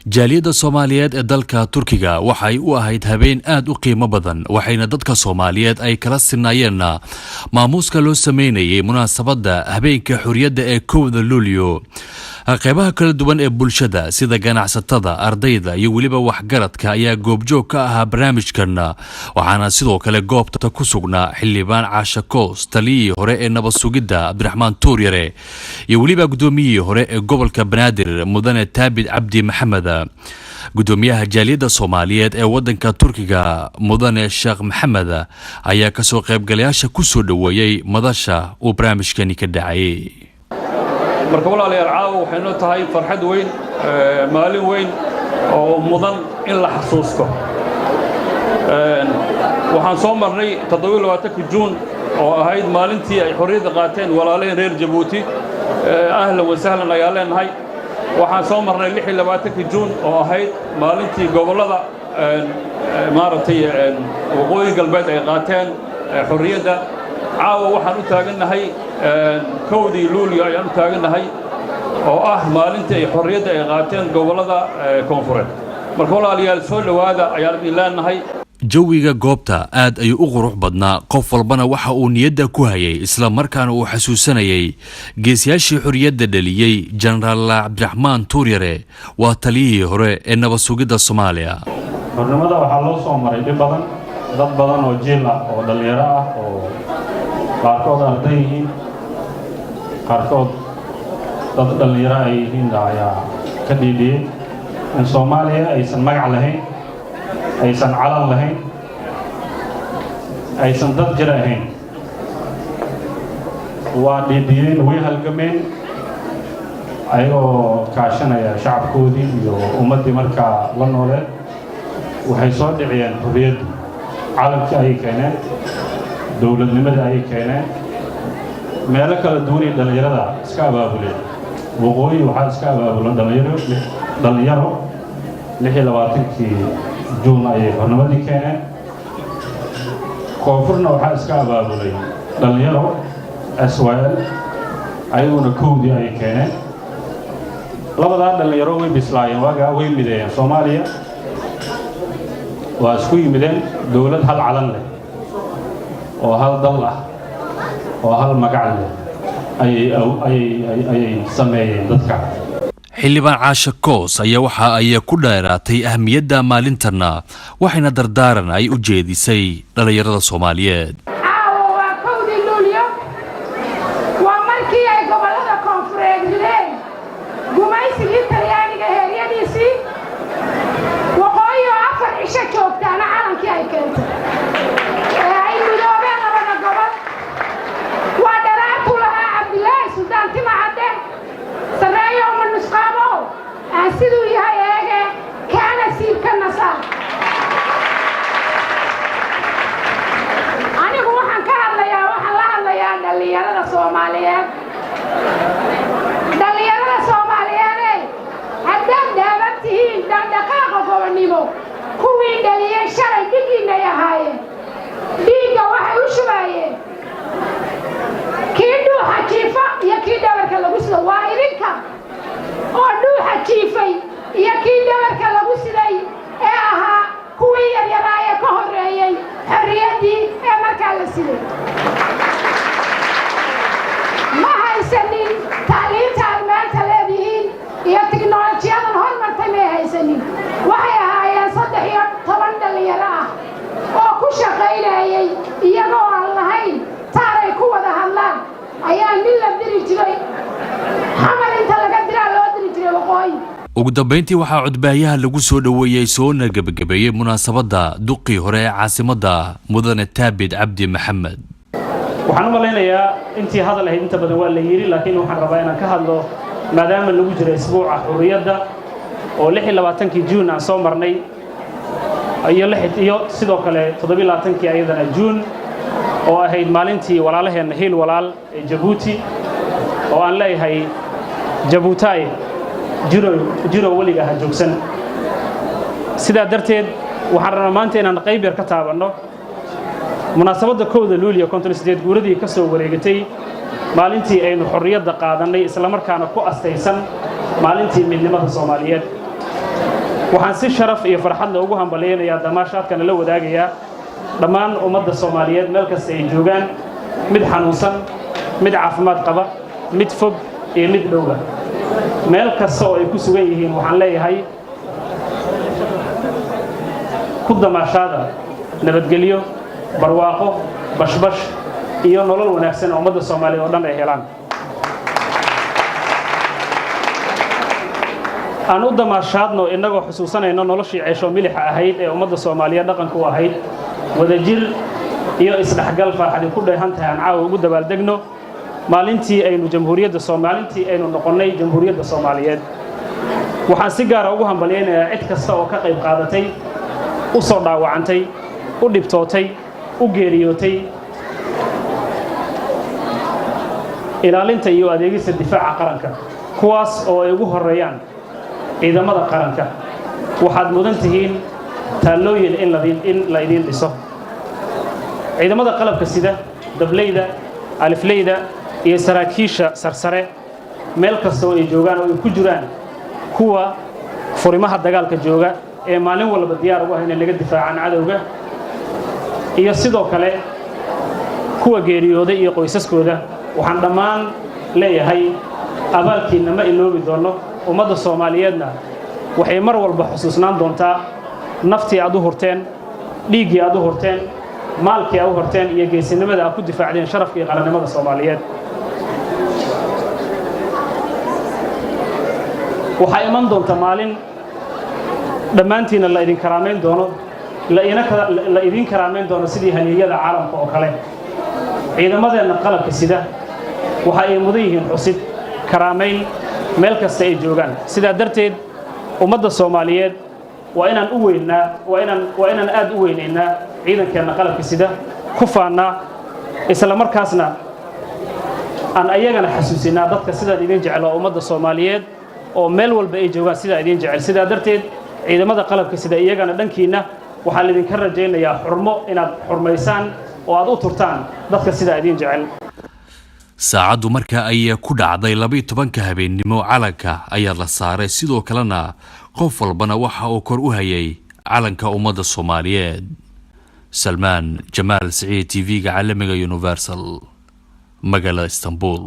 jaaliyadda Soomaaliyeed ee dalka Turkiga waxay u ahayd habeen aad u qiimo badan waxayna dadka Soomaaliyeed ay kala sinayeen maamuuska loo sameeyay munaasabadda habeenka xurriyadda ee 1 Luulyo qaybaha kala duwan ee bulshada sida ganacsatada ardayda iyo waliba waxgaradka ayaa goobjoog ka ahaa barnaamijkan waxaana sidoo kale goobta ku sugnaa xildhibaan Caasha Koos taliyii hore ee nabad sugidda Abdiraxmaan Tuuryare iyo waliba gudoomiyihii hore ee gobolka Banaadir Mudane Taabid Cabdi Maxamed gudoomiyaha jaaliyadda Soomaaliyeed ee wadanka Turkiga Mudane Sheekh Maxamed ayaa ka soo qaybgalayaasha ku soo dhaweeyay madasha uu barnaamijkani ka dhacay marka walaalayaal caawa waxay noo tahay farxad weyn maalin weyn oo mudan in la xasuusto waxaan soo marnay 27 Juun oo ahayd maalintii ay xorriyadda qaateen walaaleen reer Jabuuti ahlan wa sahlan ayaa leenahay waxaan soo marnay 26 Juun oo ahayd maalintii gobolada maaragtay waqooyi galbeed ay qaateen xorriyadda caawa waxaan u taaganahay 1 Luulyo ayaan u taaganahay oo ah maalintii ay xorriyadda ay qaateen gobolada koonfureed marka walaalayaal soo dhawaada ayaan idin leenahay jawiga goobta aad ay u qurux badnaa qof walbana waxa uu niyadda ku hayay isla markaana uu xasuusanayay geesiyaashii xorriyadda dhaliyay Generaal Abdiraxmaan Tuuryare waa taliyihii hore ee nabad sugidda Soomaaliya xornimada waxaa loo soo maray dhib badan dad badan oo jiil ah oo dhalinyaro ah oo qaarkood arday yihiin qaarkood dad dhalinyaro ay yihiin ayaa ka dhiidhiyay in Soomaaliya aysan magac lahayn aysan calan lahayn aysan dad jir ahayn waa dhiidhiyeen way halgameen ayagoo kaashanaya shacabkoodii iyo ummaddii markaa la nooleed waxay soo dhiciyeen xorriyadda calankii ayay keeneen dowladnimada ayay keeneen meelo kala duwan ee dhalinyarada iska abaabuleen waqooyi waxaa iska abaabulan dhalinyaro 26 Juun ayay xornimadii keeneen koonfurna waxaa iska abaabulay dhalinyaro SYL ayaguna kowdii ayay keeneen labadaa dhalinyaro way bislaayeen waagaa way mideeyeen Soomaaliya waa isku yimideen dowlad hal calan leh oo hal dal ah oo hal magac leh ayay sameeyeen dadka xildhibaan Caasha Koos ayaa waxa ay ku dheeraatay ahmiyadda maalintana waxayna dardaaran ay u jeedisay dhalinyarada Soomaaliyeed waa 1 Luulyo waa markii ay gobolada koonfureed dileen gumaysigii Talyaaniga heeryadiisii waqooyi oo 4 cisho joogtaana calankii ay keentay ay midoobeen labada gobol waa dharaartu lahaa Cabdilaahi Suldaan Timacadde sareeyo manusqaabo siduu yahay eege kaana siibka nasaa anigu waxaan la hadlayaa dhalinyarada Soomaaliyeed haddaad dhaaban tihiin dhaqdhaqaaqa gobonnimo kuwii dhaliyay shalay dhigiinay ahaayeen dhiigga waxay u shubaayeen kii dhuuxa jiifa iyo kii dhabarka lagu sido waa idinka oo dhuuxa jiifay iyo kii dhabarka lagu siday ee ahaa kuwii yaryaraa ee ka horreeyay xorriyaddii ee markaa la siday ma haysanin tacliinta aad maanta leedihiin iyo tiknolojiyadan hormartay may haysanin waxay ahaayeen 13 dhalinyaro ah oo ku shaqaynayay iyagoo aan lahayn taaray ku wada hadlaan ayaa nin la diri jiray xamal inta laga diraa loo diri jiray waqooyi ugu dambeyntii waxaa codbaayaha lagu soo dhaweeyay soona gabagabeeyay munaasabadda duqii hore ee caasimadda Mudane Taabid Cabdi Maxamed waxaan u maleynayaa intii hadal ahayd inta badan waa la yiri laakiin waxaan rabaa inaan ka hadlo maadaama lagu jiro isbuuca xorriyadda oo 26 Juun aan soo marnay iyo sidoo kale 27 ayadana Juun oo ahayd maalintii walaalaheena hiil walaal ee Jabuuti oo aan leeyahay Jabuutay jiro waliga ha joogsan sidaa darteed waxaan rabnaa maanta inaan qayb yar ka taabanno munaasabadda 1 Luulyo 58 guuradii ka soo wareegatay maalintii aynu xorriyadda qaadanay isla markaana ku astaysan maalintii midnimada Soomaaliyeed waxaan si sharaf iyo farxad loogu hambaleynayaa damaashaadkana la wadaagayaa dhammaan ummadda Soomaaliyeed meel kasta ay joogaan mid xanuunsan mid caafimaad qaba mid fog iyo mid dhowga meel kasta oo ay ku sugan yihiin waxaan leeyahay ku damaashaada nabadgelyo barwaaqo bashbash iyo nolol wanaagsan oo ummadda Soomaaliyeed oo dhan ay helaan aan u damaashaadno inagoo xusuusanayno noloshii ceesho milixa ahayd ee ummadda Soomaaliyeed dhaqanka u ahayd wadajir iyo isdhaxgal farxad ku dheehan tahay aan caawa ugu dabaaldegno maalintii aynu noqonnay jamhuuriyadda Soomaaliyeed waxaan si gaar ah ugu hambaleynayaa cid kasta oo ka qayb qaadatay u soo dhaawacantay u dhibtootay u geeriyootay ilaalinta iyo adeegista difaaca qaranka kuwaas oo ay ugu horeeyaan ciidamada qaranka waxaad mudan tihiin taalooyin in la idin dhiso ciidamada qalabka sida dableyda alifleyda iyo saraakiisha sarsare meel kasta oo ay joogaan oo ay ku jiraan kuwa furimaha dagaalka jooga ee maalin walba diyaar ugu ah in laga difaacaan cadawga iyo sidoo kale kuwa geeriyooday iyo qoysaskooda waxaan dhammaan leeyahay abaalkiina ma iloobi doono ummadda Soomaaliyeedna waxay mar walba xusuusnaan doontaa naftii aad u hurteen dhiigii aad u hurteen maalkii aad u hurteen iyo geesinimada aad ku difaacdeen sharafka iyo qaranimada Soomaaliyeed waxa iman doonta maalin dhammaantiina la idin karaameyn doono la idin karaameyn doono sidii halyeeyada caalamka oo kale ciidamadeena qalabka sida waxa ay mudan yihiin xusid karaameyn meel kasta ay joogaan sidaa darteed ummadda Soomaaliyeed waa inaan aad u weynaynaa ciidankeena qalabka sida ku faanaa isla markaasna aan ayagana xasuusinaa dadka sidaa idin jecel oo ummadda Soomaaliyeed oo meel walba ay joogaan sidaa idin jecel sidaa darteed ciidamada qalabka sida iyagana dhankiina waxaa idinka rajaynayaa xurmo inaad xurmaysaan oo aad u turtaan dadka sidaa idin jecel saacadu marka ay ku dhacday 12 habeenimo calanka ayaa la saaray sidoo kalena qof walbana waxa uu kor u hayay calanka ummadda Soomaaliyeed Salman Jamal Saeed TV-ga caalamiga Universal magaalada Istanbul